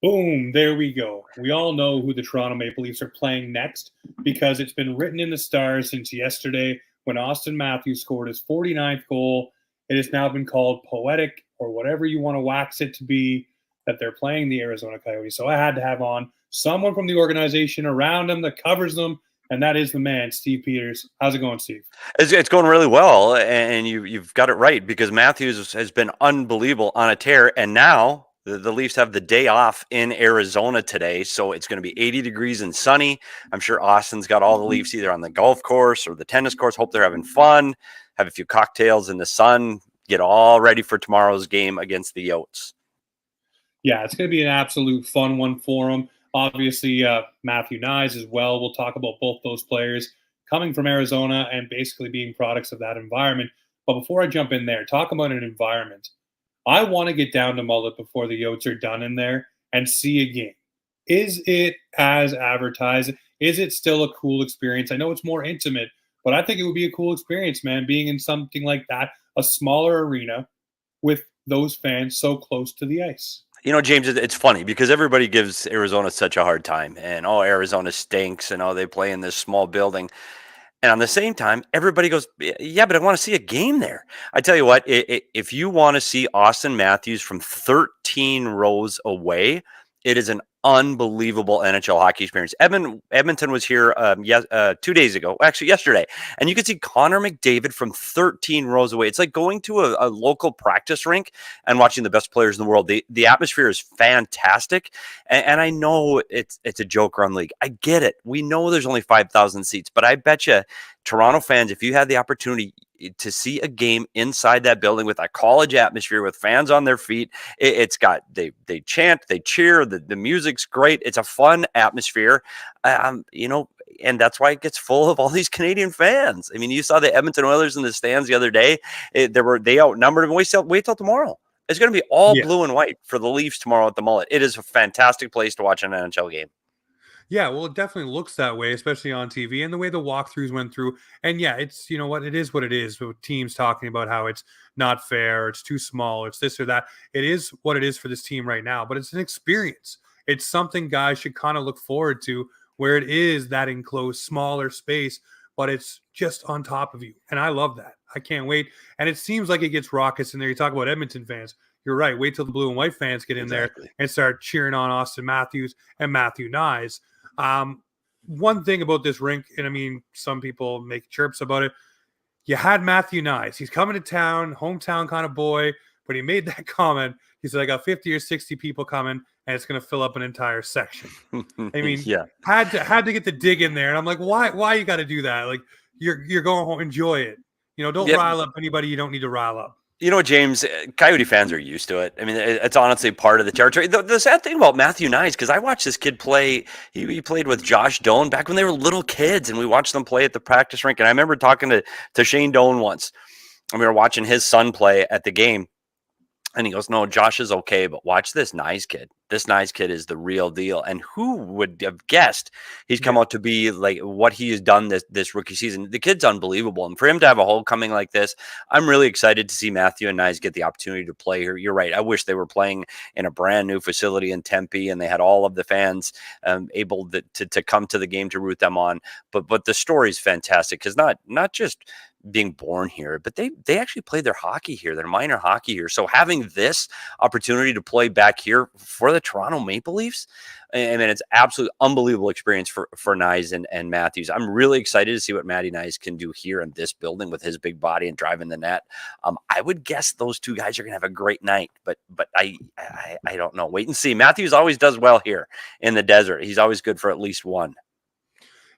Boom, there we go. We all know who the Toronto Maple Leafs are playing next because it's been written in the stars since yesterday when Auston Matthews scored his 49th goal. It has now been called poetic or whatever you want to wax it to be that they're playing the Arizona Coyotes. So I had to have on someone from the organization around them that covers them, and that is the man, Steve Peters. How's it going, Steve? It's going really well, and you've got it right because Matthews has been unbelievable on a tear, and now the Leafs have the day off in Arizona today, so it's going to be 80 degrees and sunny. I'm sure Austin's got all the Leafs either on the golf course or the tennis course. Hope they're having fun, have a few cocktails in the sun, get all ready for tomorrow's game against the Yotes. Yeah, it's going to be an absolute fun one for them. Obviously, Matthew Knies as well. We'll talk about both those players coming from Arizona and basically being products of that environment. But before I jump in there, talk about an environment. I want to get down to Mullet before the Yotes are done in there and see a game. Is it as advertised? Is it still a cool experience? I know it's more intimate, but I think it would be a cool experience, man, being in something like that, a smaller arena with those fans so close to the ice. You know, James, it's funny because everybody gives Arizona such a hard time and, oh, Arizona stinks and, oh, they play in this small building. And on the same time, everybody goes, yeah, but I want to see a game there. I tell you what, if you want to see Auston Matthews from 13 rows away, it is an unbelievable NHL hockey experience. Edmonton was here 2 days ago, actually yesterday, and you could see Connor McDavid from 13 rows away. It's like going to a local practice rink and watching the best players in the world. The atmosphere is fantastic, and I know it's a joke around league. I get it. We know there's only 5,000 seats, but I bet you Toronto fans, if you had the opportunity to see a game inside that building with a college atmosphere with fans on their feet, it's got they chant, they cheer, the music's great. It's a fun atmosphere, and that's why it gets full of all these Canadian fans. I mean, you saw the Edmonton Oilers in the stands the other day. They outnumbered them. Wait till tomorrow. It's going to be all blue and white for the Leafs tomorrow at the Mullet. It is a fantastic place to watch an NHL game. Yeah, well, it definitely looks that way, especially on TV and the way the walkthroughs went through. And yeah, it's, you know what, it is what it is with teams talking about how it's not fair, it's too small, it's this or that. It is what it is for this team right now, but it's an experience. It's something guys should kind of look forward to where it is that enclosed, smaller space, but it's just on top of you. And I love that. I can't wait. And it seems like it gets raucous in there. You talk about Edmonton fans. You're right. Wait till the blue and white fans get in there and start cheering on Auston Matthews and Matthew Knies. One thing about this rink, and I mean, some people make chirps about it. You had Matthew Knies. He's coming to town, hometown kind of boy, but he made that comment. He said, I got 50 or 60 people coming, and it's going to fill up an entire section. I mean, had to get the dig in there. And I'm like, why you got to do that? Like, you're going home, enjoy it. You know, don't rile up anybody you don't need to rile up. You know, James, Coyote fans are used to it. I mean, it's honestly part of the territory. The sad thing about Matthew Knies, because I watched this kid play, he played with Josh Doan back when they were little kids, and we watched them play at the practice rink. And I remember talking to Shane Doan once, and we were watching his son play at the game. And he goes, no, Josh is okay, but watch this Knies kid. This Knies kid is the real deal. And who would have guessed he's come out to be like what he has done this rookie season? The kid's unbelievable. And for him to have a homecoming like this, I'm really excited to see Matthew and Knies get the opportunity to play here. You're right. I wish they were playing in a brand new facility in Tempe and they had all of the fans able to come to the game to root them on. But the story is fantastic because not just being born here, but they actually played their hockey here, their minor hockey here. So having this opportunity to play back here for the Toronto Maple Leafs, I mean, it's absolutely unbelievable experience for Knies and Matthews. I'm really excited to see what Matty Knies can do here in this building with his big body and driving the net. I would guess those two guys are going to have a great night, but I don't know. Wait and see. Matthews always does well here in the desert. He's always good for at least one.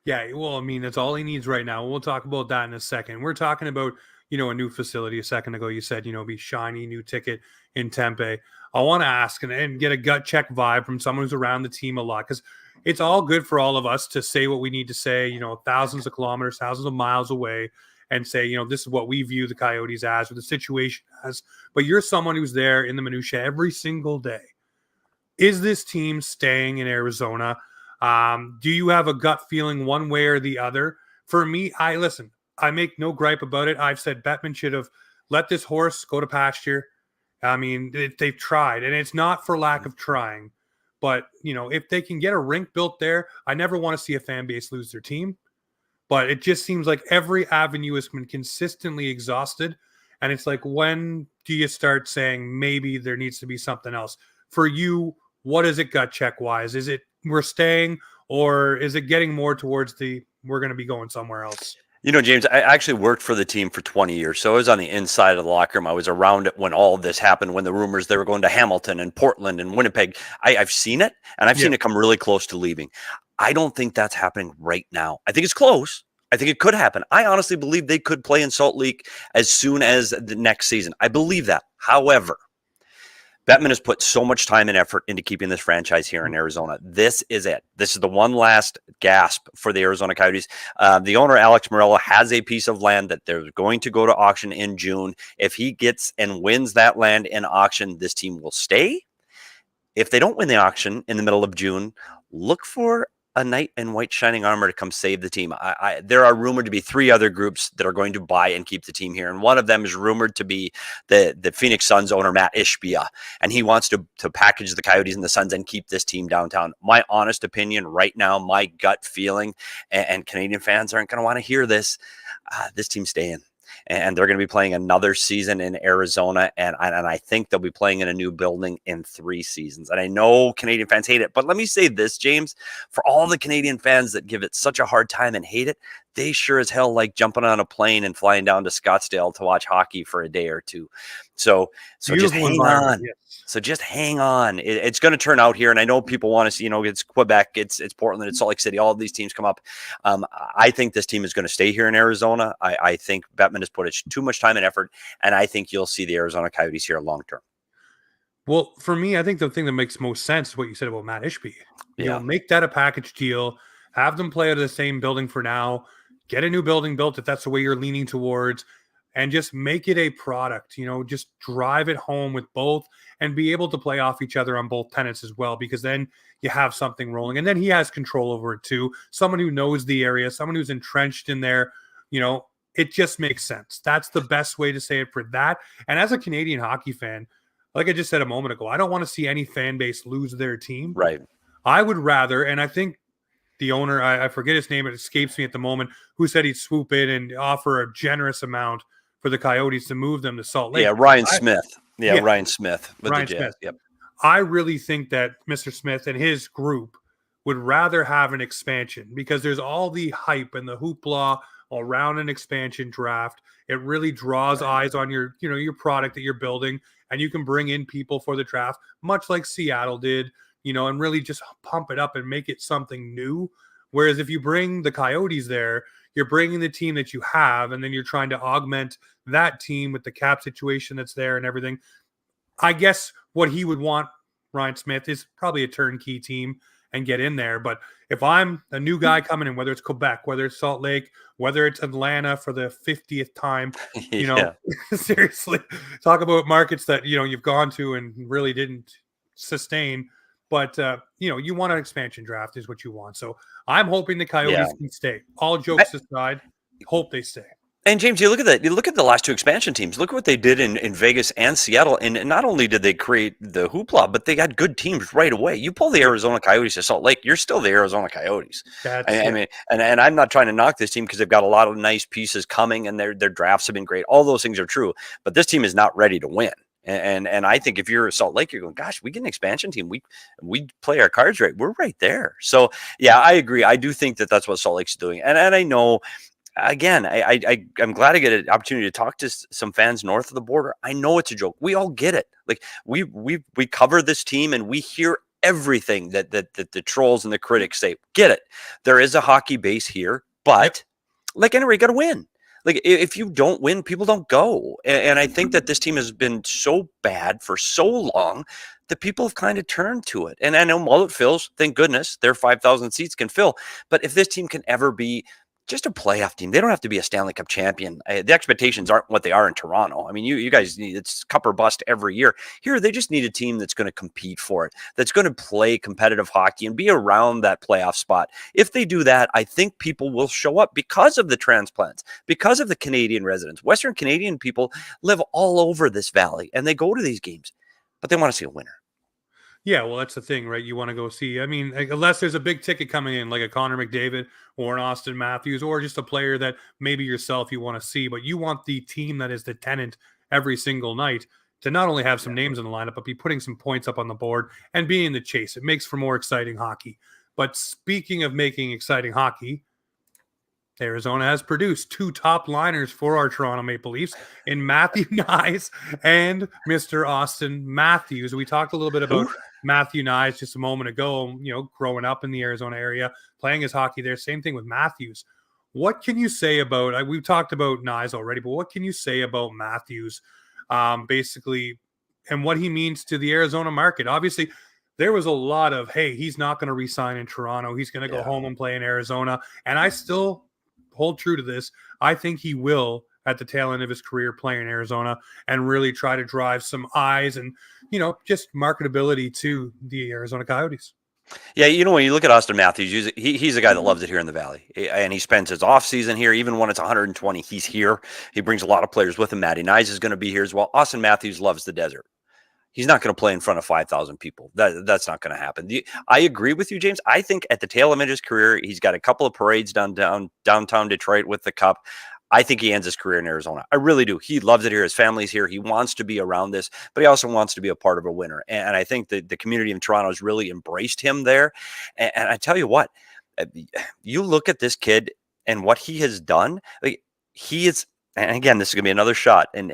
Yeah, well, I mean, that's all he needs right now. We'll talk about that in a second. We're talking about, a new facility. A second ago, you said, be shiny, new ticket in Tempe. I want to ask and get a gut check vibe from someone who's around the team a lot, because it's all good for all of us to say what we need to say, thousands of kilometers, thousands of miles away, and say, this is what we view the Coyotes as or the situation as. But you're someone who's there in the minutia every single day. Is this team staying in Arizona? Do you have a gut feeling one way or the other? For me, I make no gripe about it. I've said Bettman should have let this horse go to pasture. I mean, they've tried, and it's not for lack of trying, But, if they can get a rink built there, I never want to see a fan base lose their team. But it just seems like every avenue has been consistently exhausted. And it's like, when do you start saying maybe there needs to be something else? For you, what is it gut check wise? Is it we're staying, or is it getting more towards we're going to be going somewhere else? James, I actually worked for the team for 20 years. So I was on the inside of the locker room. I was around it when all of this happened, when the rumors they were going to Hamilton and Portland and Winnipeg. I've seen it, and I've seen it come really close to leaving. I don't think that's happening right now. I think it's close. I think it could happen. I honestly believe they could play in Salt Lake as soon as the next season. I believe that. However, Bettman has put so much time and effort into keeping this franchise here in Arizona. This is it. This is the one last gasp for the Arizona Coyotes. The owner, Alex Morello, has a piece of land that they're going to go to auction in June. If he gets and wins that land in auction, this team will stay. If they don't win the auction in the middle of June, look for a knight in white shining armor to come save the team. There are rumored to be 3 other groups that are going to buy and keep the team here. And one of them is rumored to be the Phoenix Suns owner, Matt Ishbia. And he wants to package the Coyotes and the Suns and keep this team downtown. My honest opinion right now, my gut feeling, and Canadian fans aren't going to want to hear this, this team's staying. And they're going to be playing another season in Arizona, and I think they'll be playing in a new building in 3 seasons. And I know Canadian fans hate it, but let me say this, James, for all the Canadian fans that give it such a hard time and hate it, they sure as hell like jumping on a plane and flying down to Scottsdale to watch hockey for a day or two. So just hang on. Yes. So just hang on. It's going to turn out here. And I know people want to see, it's Quebec, it's Portland, it's Salt Lake City. All of these teams come up. I think this team is going to stay here in Arizona. I think Bettman has put too much time and effort. And I think you'll see the Arizona Coyotes here long term. Well, for me, I think the thing that makes most sense is what you said about Matt Ishbia. Make that a package deal, have them play out of the same building for now, get a new building built if that's the way you're leaning towards, and just make it a product, just drive it home with both and be able to play off each other on both tenants as well, because then you have something rolling. And then he has control over it too. Someone who knows the area, someone who's entrenched in there, it just makes sense. That's the best way to say it for that. And as a Canadian hockey fan, like I just said a moment ago, I don't want to see any fan base lose their team. Right. I would rather, and I think the owner, I forget his name, it escapes me at the moment, who said he'd swoop in and offer a generous amount for the Coyotes to move them to Salt Lake. Yeah, Ryan Smith. Ryan Smith. Ryan Smith. Yep. I really think that Mr. Smith and his group would rather have an expansion, because there's all the hype and the hoopla around an expansion draft. It really draws eyes on your product that you're building, and you can bring in people for the draft, much like Seattle did, and really just pump it up and make it something new. Whereas if you bring the Coyotes there, you're bringing the team that you have, and then you're trying to augment that team with the cap situation that's there and everything. I guess what he would want, Ryan Smith, is probably a turnkey team and get in there. But if I'm a new guy coming in, whether it's Quebec, whether it's Salt Lake, whether it's Atlanta for the 50th time, seriously, talk about markets that, you've gone to and really didn't sustain. But, you want an expansion draft is what you want. So I'm hoping the Coyotes can stay. All jokes aside, hope they stay. And James, you look at the last 2 expansion teams. Look at what they did in Vegas and Seattle. And not only did they create the hoopla, but they got good teams right away. You pull the Arizona Coyotes to Salt Lake, you're still the Arizona Coyotes. I mean, I'm not trying to knock this team, because they've got a lot of nice pieces coming, and their drafts have been great. All those things are true, but this team is not ready to win. And I think if you're Salt Lake, you're going, gosh, we get an expansion team. We play our cards right. We're right there. So yeah, I agree. I do think that that's what Salt Lake's doing. And I know, again, I'm glad I get an opportunity to talk to some fans north of the border. I know it's a joke. We all get it. Like we cover this team, and we hear everything that the trolls and the critics say. Get it. There is a hockey base here, but like anyway, you got to win. Like, if you don't win, people don't go. And I think that this team has been so bad for so long that people have kind of turned to it. And I know Mullet fills, thank goodness, their 5,000 seats can fill. But if this team can ever be just a playoff team, they don't have to be a Stanley Cup champion. The expectations aren't what they are in Toronto. I mean, you guys need, it's cup or bust every year. Here, they just need a team that's going to compete for it, that's going to play competitive hockey and be around that playoff spot. If they do that, I think people will show up because of the transplants, because of the Canadian residents. Western Canadian people live all over this valley, and they go to these games, but they want to see a winner. Yeah, well, that's the thing, right? You want to go see. I mean, unless there's a big ticket coming in, like a Connor McDavid or an Auston Matthews, or just a player that maybe yourself you want to see, but you want the team that is the tenant every single night to not only have some names in the lineup, but be putting some points up on the board and be in the chase. It makes for more exciting hockey. But speaking of making exciting hockey, Arizona has produced two top liners for our Toronto Maple Leafs in Matthew Knies and Mr. Auston Matthews. We talked a little bit about Who? Matthew Knies just a moment ago, growing up in the Arizona area, playing his hockey there. Same thing with Matthews. What can you say about, we've talked about Knies already, but what can you say about Matthews, basically, and what he means to the Arizona market? Obviously, there was a lot of, hey, he's not going to re-sign in Toronto. He's going to go home and play in Arizona. And I still hold true to this. I think he will, at the tail end of his career, play in Arizona and really try to drive some eyes and, just marketability to the Arizona Coyotes. Yeah, when you look at Auston Matthews, he's a guy that loves it here in the Valley, and he spends his off season here. Even when it's 120, he's here. He brings a lot of players with him. Matty Knies is going to be here as well. Auston Matthews loves the desert. He's not going to play in front of 5,000 people. That's not going to happen. I agree with you, James. I think at the tail end of his career, he's got a couple of parades downtown Detroit with the Cup. I think he ends his career in Arizona. I really do. He loves it here. His family's here. He wants to be around this, but he also wants to be a part of a winner. And I think that the community in Toronto has really embraced him there. And I tell you what, you look at this kid and what he has done. Like, he is. And again, this is going to be another shot, and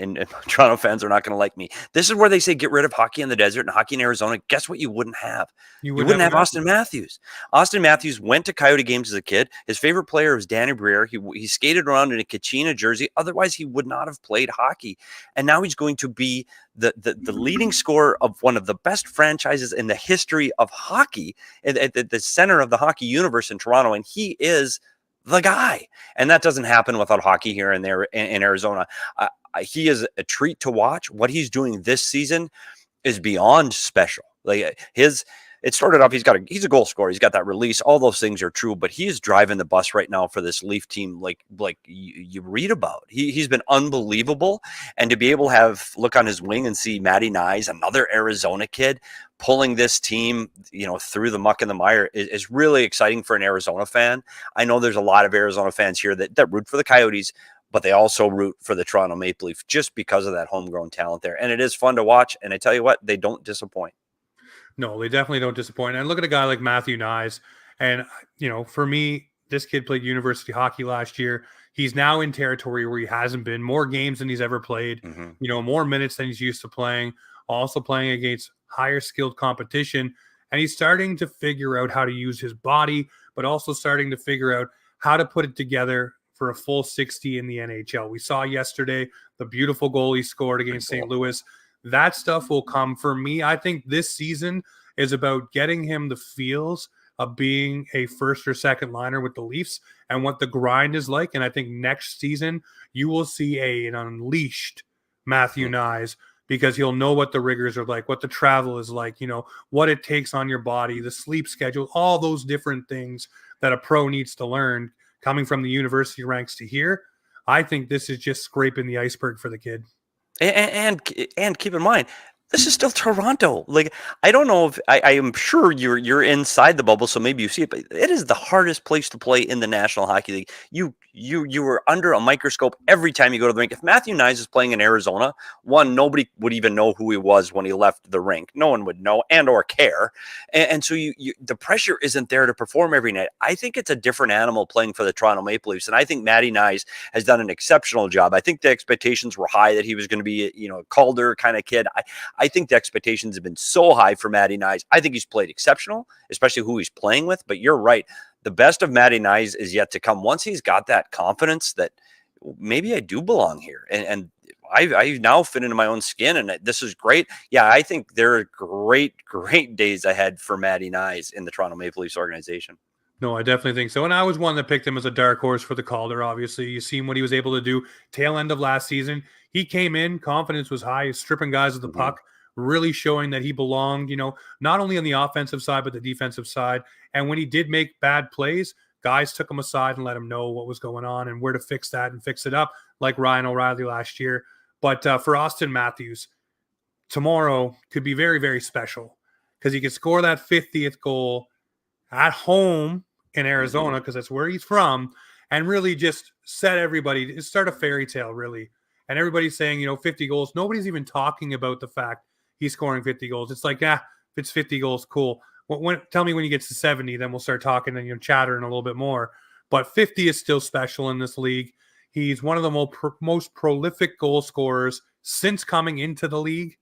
Toronto fans are not going to like me. This is where they say get rid of hockey in the desert and hockey in Arizona. Guess what you wouldn't have? You wouldn't have Auston Matthews. Auston Matthews went to Coyote games as a kid. His favorite player was Danny Briere. He skated around in a Kachina jersey. Otherwise, he would not have played hockey. And now he's going to be the leading scorer of one of the best franchises in the history of hockey, at the center of the hockey universe in Toronto. And he is the guy. And that doesn't happen without hockey here and there in Arizona. He is a treat to watch. What he's doing this season is beyond special. Like, it started off, he's a goal scorer. He's got that release. All those things are true, but he is driving the bus right now for this Leaf team. Like you read about, he's been unbelievable. And to be able to look on his wing and see Matty Knies, another Arizona kid, pulling this team, through the muck and the mire is really exciting for an Arizona fan. I know there's a lot of Arizona fans here that root for the Coyotes, but they also root for the Toronto Maple Leaf just because of that homegrown talent there. And it is fun to watch. And I tell you what, they don't disappoint. No, they definitely don't disappoint. And look at a guy like Matthew Knies. And, for me, this kid played university hockey last year. He's now in territory where he hasn't been. More games than he's ever played, more minutes than he's used to playing, also playing against higher skilled competition. And he's starting to figure out how to use his body, but also starting to figure out how to put it together for a full 60 in the NHL. We saw yesterday the beautiful goal he scored against St. Louis. That stuff will come. For me, I think this season is about getting him the feels of being a first or second liner with the Leafs and what the grind is like. And I think next season you will see an unleashed Matthew Knies, because he'll know what the rigors are like, what the travel is like, what it takes on your body, the sleep schedule, all those different things that a pro needs to learn coming from the university ranks to here. I think this is just scraping the iceberg for the kid. And keep in mind, this is still Toronto. Like, I don't know if I am sure you're inside the bubble, so maybe you see it, but it is the hardest place to play in the National Hockey League. You are under a microscope every time you go to the rink. If Matthew Knies is playing in Arizona, nobody would even know who he was when he left the rink. No one would know and or care. And so the pressure isn't there to perform every night. I think it's a different animal playing for the Toronto Maple Leafs. And I think Matty Knies has done an exceptional job. I think the expectations were high that he was going to be a Calder kind of kid. I think the expectations have been so high for Matty Knies. I think he's played exceptional, especially who he's playing with. But you're right. The best of Matty Knies is yet to come. Once he's got that confidence that maybe I do belong here, and I now fit into my own skin, and this is great. Yeah, I think there are great days ahead for Matty Knies in the Toronto Maple Leafs organization. No, I definitely think so. And I was one that picked him as a dark horse for the Calder. Obviously, you've seen what he was able to do tail end of last season. He came in, confidence was high, stripping guys with the puck, really showing that he belonged, not only on the offensive side, but the defensive side. And when he did make bad plays, guys took him aside and let him know what was going on and where to fix that and fix it up, like Ryan O'Reilly last year. But for Auston Matthews, tomorrow could be very, very special. because he could score that 50th goal at home in Arizona, because that's where he's from, and really just set everybody, start a fairy tale, really. And everybody's saying, 50 goals. Nobody's even talking about the fact he's scoring 50 goals. It's like, if it's 50 goals, cool. Tell me when he gets to 70, then we'll start talking and chattering a little bit more. But 50 is still special in this league. He's one of the most prolific goal scorers since coming into the league.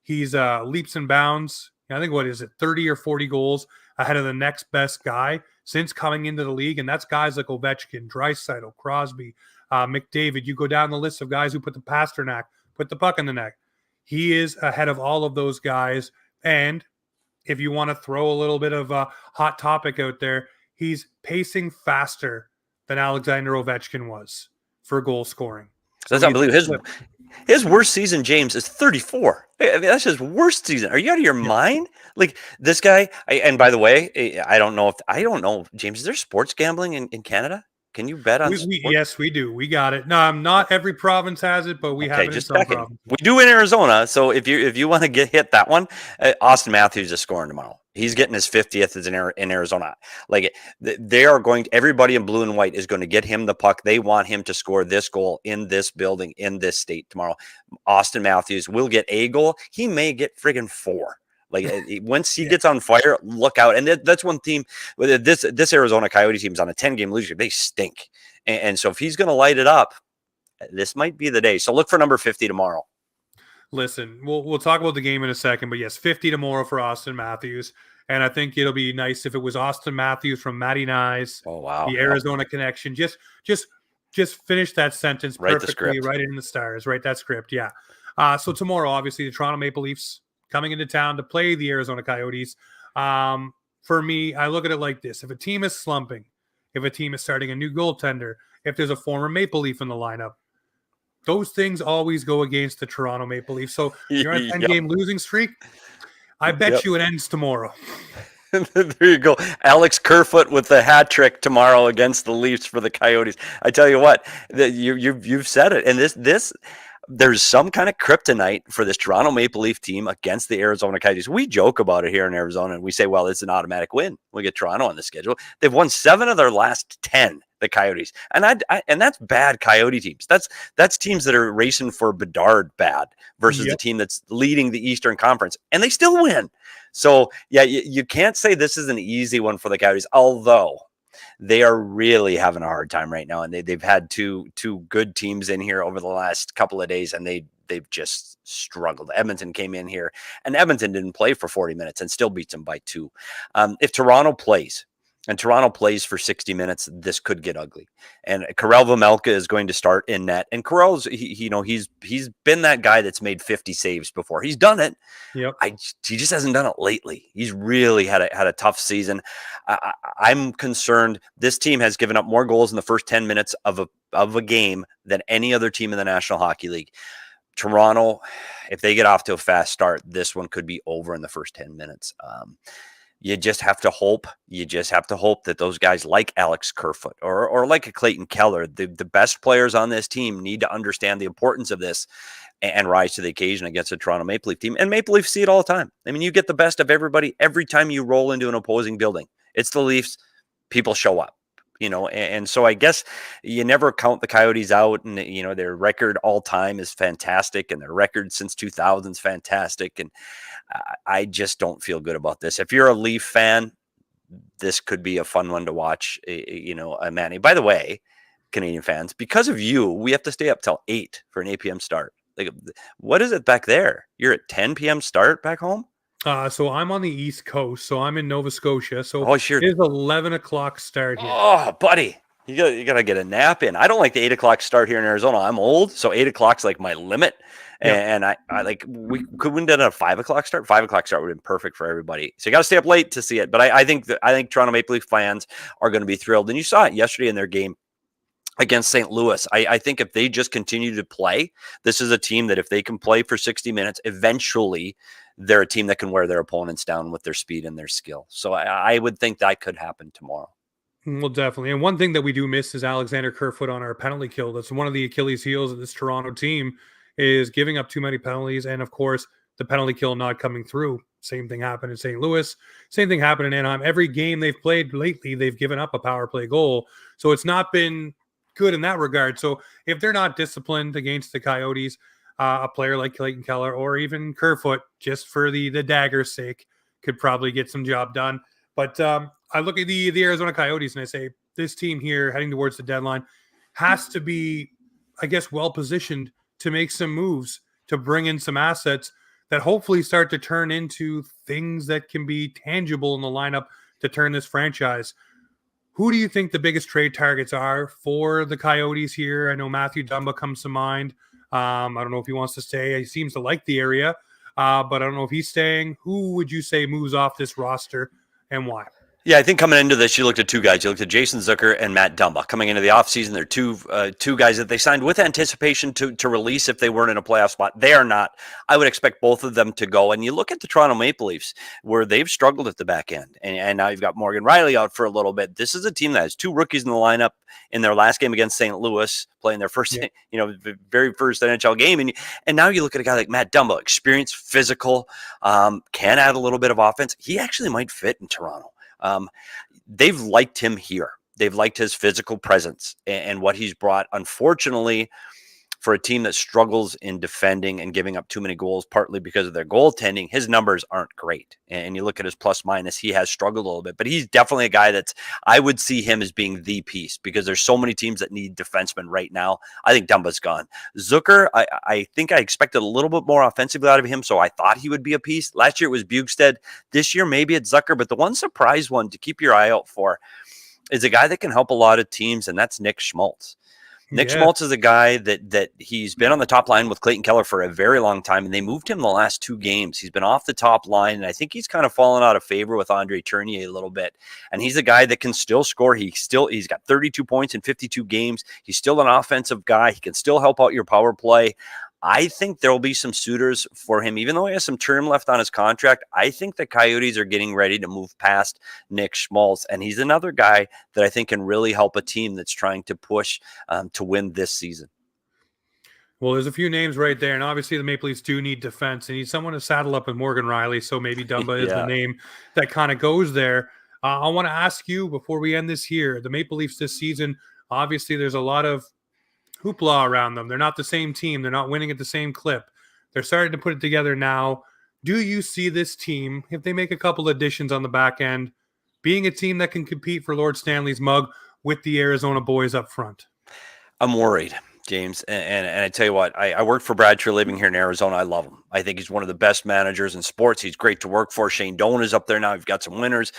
He's leaps and bounds. I think, 30 or 40 goals ahead of the next best guy since coming into the league. And that's guys like Ovechkin, Draisaitl, Crosby, McDavid. You go down the list of guys who put the puck in the net. He is ahead of all of those guys. And if you want to throw a little bit of a hot topic out there, he's pacing faster than Alexander Ovechkin was for goal scoring. That's unbelievable. His worst season, James, is 34. I mean, that's his worst season. Are you out of your mind? Like, this guy, and by the way, I don't know, James, is there sports gambling in Canada? Can you bet on sports? Yes, we do. We got it. No, not every province has it, but we have it in some provinces. We do in Arizona. So if you want to hit that one, Auston Matthews is scoring tomorrow. He's getting his 50th in Arizona. Like, they are everybody in blue and white is going to get him the puck. They want him to score this goal in this building, in this state tomorrow. Auston Matthews will get a goal. He may get friggin' 4. Like, once he gets on fire, look out. And that's one team. This Arizona Coyotes team is on a 10-game losing streak. They stink. And so if he's going to light it up, this might be the day. So look for number 50 tomorrow. Listen, we'll talk about the game in a second, but yes, 50 tomorrow for Auston Matthews. And I think it'll be nice if it was Auston Matthews from Matty Knies. Oh, wow. The Arizona connection. Just finish that sentence perfectly. Write it in the stars. Write that script. Yeah. So tomorrow, obviously, the Toronto Maple Leafs coming into town to play the Arizona Coyotes. For me, I look at it like this. If a team is slumping, if a team is starting a new goaltender, if there's a former Maple Leaf in the lineup, those things always go against the Toronto Maple Leafs. So you're on a 10-game losing streak. I bet you it ends tomorrow. There you go. Alex Kerfoot with the hat trick tomorrow against the Leafs for the Coyotes. I tell you what, you've said it. And this there's some kind of kryptonite for this Toronto Maple Leaf team against the Arizona Coyotes. We joke about it here in Arizona, and we say, well, it's an automatic win. We get Toronto on the schedule. They've won 7 of their last 10, the Coyotes. And and that's bad Coyote teams. That's teams that are racing for Bedard bad versus the team that's leading the Eastern Conference, and they still win. So, yeah, you can't say this is an easy one for the Coyotes, although they are really having a hard time right now, and they've had two good teams in here over the last couple of days, and they've just struggled. Edmonton came in here, and Edmonton didn't play for 40 minutes and still beats them by 2. If Toronto plays, and Toronto plays for 60 minutes, this could get ugly. And Karel Vejmelka is going to start in net. And Karel's, he's been that guy that's made 50 saves before. He's done it. Yep. He just hasn't done it lately. He's really had a tough season. I'm concerned. This team has given up more goals in the first 10 minutes of a game than any other team in the National Hockey League. Toronto, if they get off to a fast start, this one could be over in the first 10 minutes. You just have to hope. You just have to hope that those guys like Alex Kerfoot or like a Clayton Keller, the best players on this team, need to understand the importance of this and rise to the occasion against a Toronto Maple Leaf team. And Maple Leafs see it all the time. I mean, you get the best of everybody every time you roll into an opposing building. It's the Leafs. People show up. And so I guess you never count the Coyotes out, and their record all time is fantastic, and their record since 2000 is fantastic, and I just don't feel good about this. If you're a Leaf fan, this could be a fun one to watch. Manny. By the way, Canadian fans, because of you, we have to stay up till 8 for an 8 p.m. start. Like, what is it back there? You're at 10 p.m. start back home. So I'm on the East Coast, so I'm in Nova Scotia. So sure. It is 11 o'clock start here. Oh, buddy, you gotta get a nap in. I don't like the 8 o'clock start here in Arizona. I'm old, so 8 o'clock's like my limit. Yep. And I like we couldn't have done a 5 o'clock start. 5 o'clock start would have been perfect for everybody. So you got to stay up late to see it. But I think Toronto Maple Leaf fans are going to be thrilled, and you saw it yesterday in their game against St. Louis. I think if they just continue to play, this is a team that if they can play for 60 minutes, eventually they're a team that can wear their opponents down with their speed and their skill. So I would think that could happen tomorrow. Well, definitely. And one thing that we do miss is Alexander Kerfoot on our penalty kill. That's one of the Achilles heels of this Toronto team, is giving up too many penalties. And of course, the penalty kill not coming through. Same thing happened in St. Louis. Same thing happened in Anaheim. Every game they've played lately, they've given up a power play goal. So it's not been good in that regard. So if they're not disciplined against the Coyotes, a player like Clayton Keller or even Kerfoot, just for the dagger's sake, could probably get some job done. But I look at the Arizona Coyotes and I say, this team here heading towards the deadline has to be, I guess, well-positioned to make some moves, to bring in some assets that hopefully start to turn into things that can be tangible in the lineup to turn this franchise. Who do you think the biggest trade targets are for the Coyotes here? I know Matthew Dumba comes to mind. I don't know if he wants to stay. He seems to like the area, but I don't know if he's staying. Who would you say moves off this roster and why? Yeah, I think coming into this, you looked at two guys. You looked at Jason Zucker and Matt Dumba. Coming into the offseason, they're two guys that they signed with anticipation to release if they weren't in a playoff spot. They are not. I would expect both of them to go. And you look at the Toronto Maple Leafs, where they've struggled at the back end. And now you've got Morgan Riley out for a little bit. This is a team that has two rookies in the lineup in their last game against St. Louis, playing their first, very first NHL game. And now you look at a guy like Matt Dumba, experienced, physical, can add a little bit of offense. He actually might fit in Toronto. They've liked him here. They've liked his physical presence and what he's brought. Unfortunately, for a team that struggles in defending and giving up too many goals, partly because of their goaltending, his numbers aren't great. And you look at his plus minus, he has struggled a little bit, but he's definitely a guy I would see him as being the piece because there's so many teams that need defensemen right now. I think Dumba's gone. Zucker, I think I expected a little bit more offensively out of him, so I thought he would be a piece. Last year it was Bugstead. This year maybe it's Zucker, but the one surprise one to keep your eye out for is a guy that can help a lot of teams, and that's Nick Schmaltz. Nick Schmaltz is a guy that he's been on the top line with Clayton Keller for a very long time, and they moved him the last two games. He's been off the top line, and I think he's kind of fallen out of favor with Andre Tournier a little bit. And he's a guy that can still score. He's got 32 points in 52 games. He's still an offensive guy. He can still help out your power play. I think there will be some suitors for him, even though he has some term left on his contract. I think the Coyotes are getting ready to move past Nick Schmaltz, and he's another guy that I think can really help a team that's trying to push to win this season. Well, there's a few names right there, and obviously the Maple Leafs do need defense. They need someone to saddle up with Morgan Riley, so maybe Dumba is the name that kind of goes there. I want to ask you, before we end this here, the Maple Leafs this season, obviously there's a lot of hoopla around them. They're not the same team. They're not winning at the same clip. They're starting to put it together now. Do you see this team, if they make a couple additions on the back end, being a team that can compete for Lord Stanley's mug with the Arizona boys up front? I'm worried, James. And I tell you what, I worked for Brad Treliving here in Arizona. I love him. I think he's one of the best managers in sports. He's great to work for. Shane Doan is up there now. You've got some winners.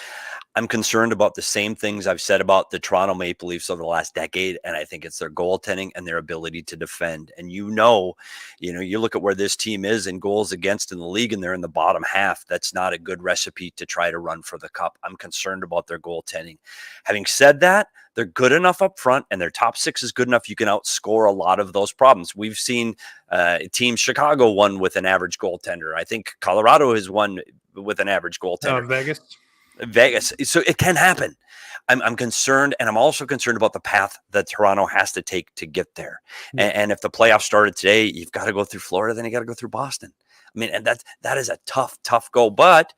I'm concerned about the same things I've said about the Toronto Maple Leafs over the last decade, and I think it's their goaltending and their ability to defend. And you look at where this team is in goals against in the league, and they're in the bottom half. That's not a good recipe to try to run for the cup. I'm concerned about their goaltending. Having said that, they're good enough up front, and their top six is good enough. You can outscore a lot of those problems. We've seen teams, Chicago won with an average goaltender. I think Colorado has won with an average goaltender. Vegas. So it can happen. I'm concerned, and I'm also concerned about the path that Toronto has to take to get there. And if the playoffs started today, you've got to go through Florida, then you got to go through Boston. I mean, and that is a tough goal, but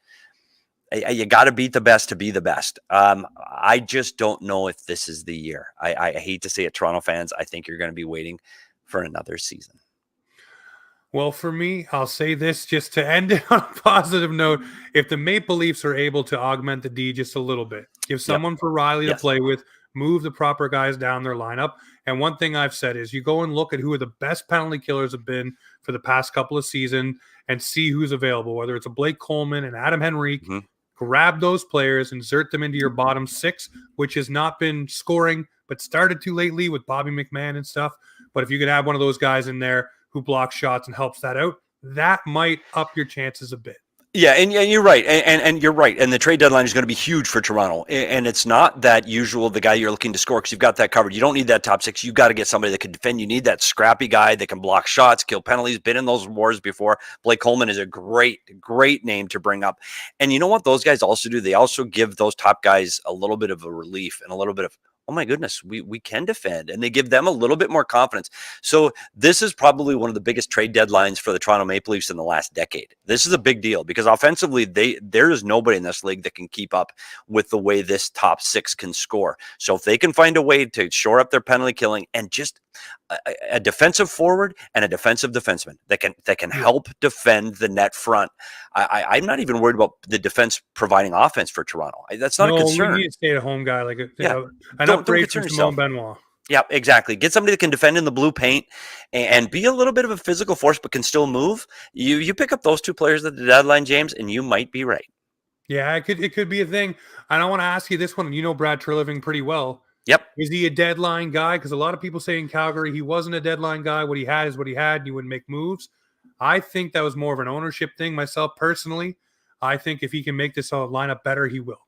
you got to beat the best to be the best. I just don't know if this is the year. I hate to say it, Toronto fans. I think you're going to be waiting for another season. Well, for me, I'll say this just to end it on a positive note. If the Maple Leafs are able to augment the D just a little bit, give someone for Riley to play with, move the proper guys down their lineup. And one thing I've said is you go and look at who the best penalty killers have been for the past couple of seasons and see who's available, whether it's a Blake Coleman and Adam Henrique. Grab those players, insert them into your bottom six, which has not been scoring, but started to lately with Bobby McMahon and stuff. But if you could have one of those guys in there who blocks shots and helps that out, that might up your chances a bit. Yeah, and you're right, and you're right. And the trade deadline is going to be huge for Toronto. And it's not that usual the guy you're looking to score because you've got that covered. You don't need that top six. You've got to get somebody that can defend. You need that scrappy guy that can block shots, kill penalties, been in those wars before. Blake Coleman is a great name to bring up. And you know what those guys also do? They also give those top guys a little bit of a relief and a little bit of oh my goodness, we can defend, and they give them a little bit more confidence. So this is probably one of the biggest trade deadlines for the Toronto Maple Leafs in the last decade. This is a big deal because offensively, there is nobody in this league that can keep up with the way this top six can score. So if they can find a way to shore up their penalty killing and just a defensive forward and a defensive defenseman that can help defend the net front. I'm not even worried about the defense providing offense for Toronto. That's not a concern. We need a stay-at-home guy, like an don't upgrade from concern Simone yourself. Benoit. Yeah, exactly. Get somebody that can defend in the blue paint and be a little bit of a physical force, but can still move. You pick up those two players at the deadline, James, and you might be right. Yeah, it could be a thing. And I want to ask you this one. You know Brad Treliving pretty well. Yep. Is he a deadline guy? Because a lot of people say in Calgary he wasn't a deadline guy. What he had is what he had, and he wouldn't make moves. I think that was more of an ownership thing myself personally. I think if he can make this lineup better, he will.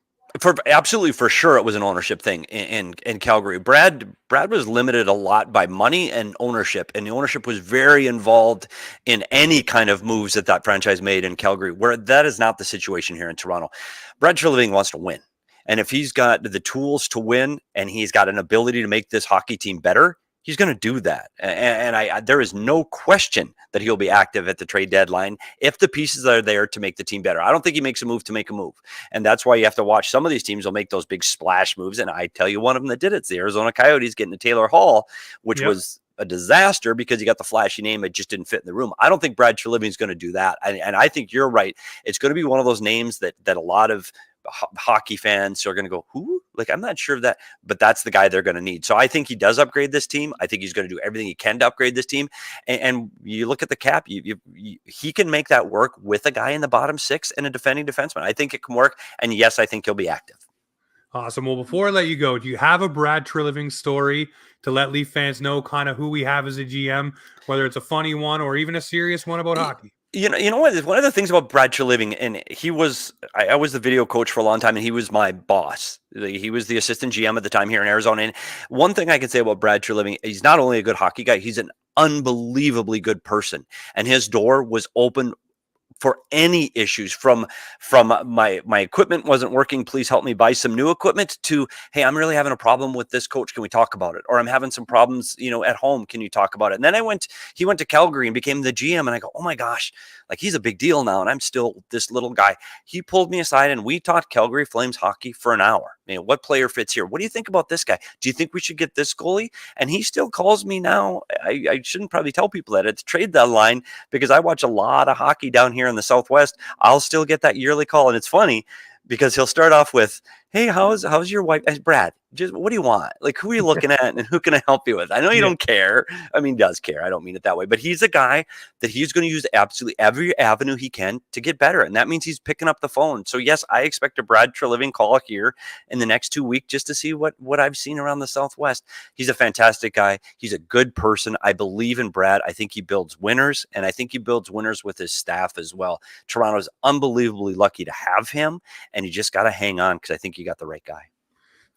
Absolutely, for sure, it was an ownership thing in Calgary. Brad was limited a lot by money and ownership, and the ownership was very involved in any kind of moves that franchise made in Calgary, where that is not the situation here in Toronto. Brad Treliving wants to win. And if he's got the tools to win and he's got an ability to make this hockey team better, he's going to do that. And there is no question that he'll be active at the trade deadline if the pieces are there to make the team better. I don't think he makes a move to make a move. And that's why you have to watch. Some of these teams will make those big splash moves. And I tell you, one of them that did it's the Arizona Coyotes getting to Taylor Hall, which was a disaster because you got the flashy name. It just didn't fit in the room. I don't think Brad Treliving is going to do that. And I think you're right. It's going to be one of those names that a lot of hockey fans are going to go, who? Like, I'm not sure of that, but that's the guy they're going to need. So I think he does upgrade this team. I think he's going to do everything he can to upgrade this team. And you look at the cap, he can make that work with a guy in the bottom six and a defending defenseman. I think it can work. And yes, I think he'll be active. Awesome. Well, before I let you go, do you have a Brad Treliving story to let Leaf fans know kind of who we have as a GM, whether it's a funny one or even a serious one about hockey? You know what? One of the things about Brad Treliving, and I was the video coach for a long time, and he was my boss. He was the assistant GM at the time here in Arizona. And one thing I can say about Brad Treliving, he's not only a good hockey guy, he's an unbelievably good person. And his door was open for any issues from my equipment wasn't working. Please help me buy some new equipment to, hey, I'm really having a problem with this coach. Can we talk about it? Or I'm having some problems, at home. Can you talk about it? And then he went to Calgary and became the GM. And I go, oh my gosh, like he's a big deal now. And I'm still this little guy. He pulled me aside and we talked Calgary Flames hockey for an hour. What player fits here? What do you think about this guy? Do you think we should get this goalie? And he still calls me now. I shouldn't probably tell people that at the trade deadline because I watch a lot of hockey down here in the Southwest. I'll still get that yearly call. And it's funny because he'll start off with, hey, how's your wife? Brad, just what do you want? Like, who are you looking at and who can I help you with? I know you don't care. I mean, does care. I don't mean it that way. But he's a guy that he's going to use absolutely every avenue he can to get better. And that means he's picking up the phone. So, yes, I expect a Brad Treliving call here in the next 2 weeks just to see what I've seen around the Southwest. He's a fantastic guy. He's a good person. I believe in Brad. I think he builds winners, and I think he builds winners with his staff as well. Toronto's unbelievably lucky to have him, and you just got to hang on because I think you got the right guy.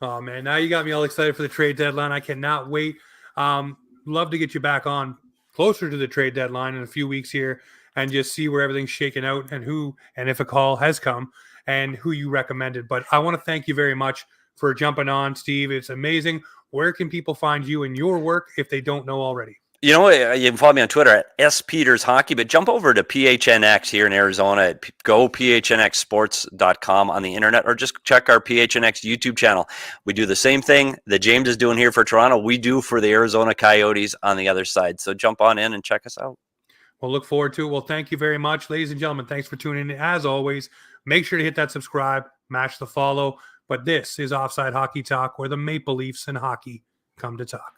Oh, man, now you got me all excited for the trade deadline. I cannot wait. Love to get you back on closer to the trade deadline in a few weeks here and just see where everything's shaken out and if a call has come and who you recommended. But I want to thank you very much for jumping on, Steve. It's amazing. Where can people find you and your work if they don't know already? You can follow me on Twitter at SPetersHockey, but jump over to PHNX here in Arizona at gophnxsports.com on the internet, or just check our PHNX YouTube channel. We do the same thing that James is doing here for Toronto. We do for the Arizona Coyotes on the other side. So jump on in and check us out. We'll look forward to it. Well, thank you very much, ladies and gentlemen. Thanks for tuning in. As always, make sure to hit that subscribe, match the follow. But this is Offside Hockey Talk, where the Maple Leafs and hockey come to talk.